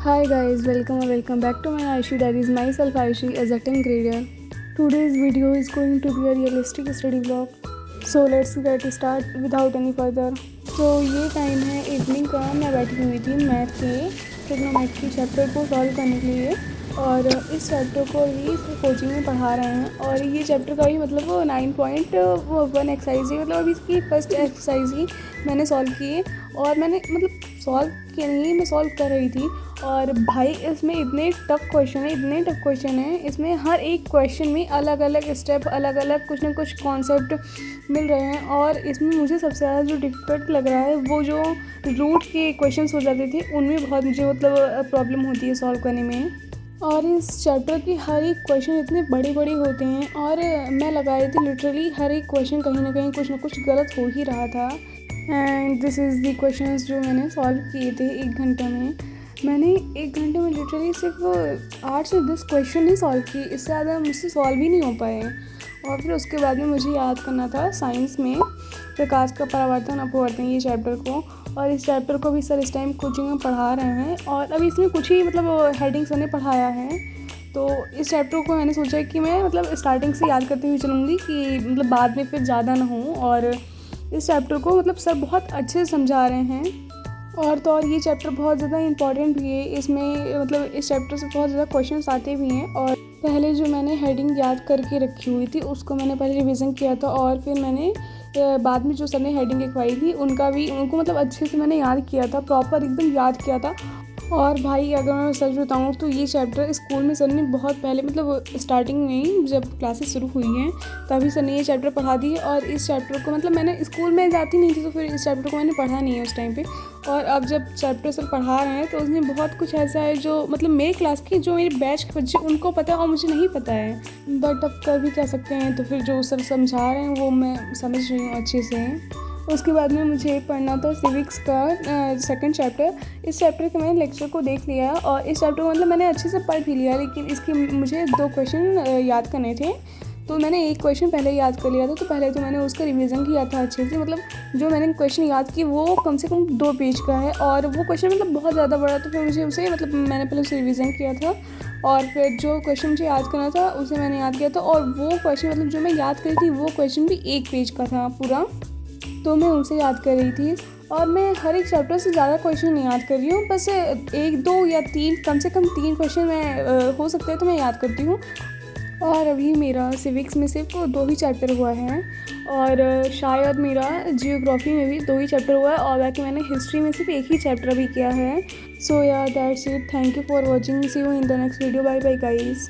Hi guys, welcome back to my Aishi Diaries. Myself Aishi as a 10th grader. Today's video is going to be a realistic study vlog. So let's get start without any further. So ये time है evening का, मैं बैठी हुई थी math के trigonometry chapter को solve करने के लिए। और इस चैप्टर को अभी कोचिंग में पढ़ा रहे हैं और ये चैप्टर का भी मतलब 9.1 एक्सरसाइज ही, मतलब अभी इसकी फर्स्ट एक्सरसाइज ही मैंने सॉल्व की है। और मैंने मतलब सॉल्व किया नहीं, मैं सॉल्व कर रही थी। और भाई इसमें इतने टफ क्वेश्चन है, इसमें हर एक क्वेश्चन में अलग अलग स्टेप, अलग अलग कुछ ना कुछ कॉन्सेप्ट मिल रहे हैं। और इसमें मुझे सबसे ज़्यादा जो डिफ़िकल्ट लग रहा है वो जो रूट के क्वेश्चंस हो जाते थे उनमें बहुत मुझे मतलब प्रॉब्लम होती है सॉल्व करने में। और इस चैप्टर की हर एक क्वेश्चन इतने बड़े होते हैं और मैं लगा रही थी लिटरली हर एक क्वेश्चन कहीं ना कहीं कुछ ना कुछ गलत हो ही रहा था। And this is the questions जो मैंने सॉल्व किए थे 1 घंटे में। मैंने 1 घंटे में लिटरली सिर्फ 8 से 10 क्वेश्चन ही सॉल्व किए, इससे ज़्यादा मुझसे सॉल्व ही नहीं हो पाए। और फिर उसके बाद में मुझे याद करना था साइंस में प्रकाश का परावर्तन अपवर्तन, ये चैप्टर को। और इस चैप्टर को भी सर इस टाइम कोचिंग में पढ़ा रहे हैं और अभी इसमें कुछ ही मतलब हेडिंग्स ने पढ़ाया है। तो इस चैप्टर को मैंने सोचा कि मैं मतलब स्टार्टिंग से याद करते हुए चलूँगी कि मतलब बाद में फिर ज़्यादा ना हो। और इस चैप्टर को मतलब सर बहुत अच्छे से समझा रहे हैं। और तो और ये चैप्टर बहुत ज़्यादा इंपॉर्टेंट भी है, इसमें मतलब इस चैप्टर से बहुत ज़्यादा क्वेश्चंस आते भी हैं। और पहले जो मैंने हेडिंग याद करके रखी हुई थी उसको मैंने पहले रिवीजन किया था और फिर मैंने बाद में जो सर ने हेडिंग लिखवाई थी उनको मतलब अच्छे से मैंने याद किया था, प्रॉपर एकदम याद किया था। और भाई अगर मैं सच बताऊँ तो ये चैप्टर स्कूल में सर ने बहुत पहले मतलब स्टार्टिंग में ही जब क्लासेस शुरू हुई हैं तभी सर ने ये चैप्टर पढ़ा दी। और इस चैप्टर को मतलब मैंने स्कूल में जाती नहीं थी तो फिर इस चैप्टर को मैंने पढ़ा नहीं है उस टाइम पे। और अब जब चैप्टर सर पढ़ा रहे हैं तो उसमें बहुत कुछ ऐसा है जो मतलब मेरे क्लास के जो मेरे बैच के बच्चे उनको पता है और मुझे नहीं पता है। बट अब कर भी क्या सकते हैं, तो फिर जो सर समझा रहे हैं वो मैं समझ रही हूँ अच्छे से। उसके बाद में मुझे पढ़ना था सिविक्स का 2nd चैप्टर। इस चैप्टर के मैंने लेक्चर को देख लिया और इस चैप्टर को मतलब मैंने अच्छे से पढ़ भी लिया, लेकिन इसके मुझे 2 क्वेश्चन याद करने थे। तो मैंने एक क्वेश्चन पहले याद कर लिया था, तो पहले तो मैंने उसका रिवीजन किया था अच्छे से। मतलब जो मैंने क्वेश्चन याद किया वो कम से कम 2 पेज का है और वो क्वेश्चन मतलब बहुत ज़्यादा बड़ा, तो फिर मुझे उसे मतलब मैंने पहले उसे रिवीजन किया था। और फिर जो क्वेश्चन मुझे याद करना था उसे मैंने याद किया था। और वो क्वेश्चन मतलब जो मैं याद करी थी वो क्वेश्चन भी 1 पेज का था पूरा, तो मैं उनसे याद कर रही थी। और मैं हर एक चैप्टर से ज़्यादा क्वेश्चन नहीं याद कर रही हूँ, बस 1, 2 या 3, कम से कम 3 क्वेश्चन मैं हो सकता है तो मैं याद करती हूँ। और अभी मेरा सिविक्स में सिर्फ 2 ही चैप्टर हुआ है और शायद मेरा जियोग्राफी में भी 2 ही चैप्टर हुआ है और बाकी मैंने हिस्ट्री में सिर्फ 1 ही चैप्टर भी किया है। So yeah that's it, thank you for watching, see you in the next video, bye bye guys.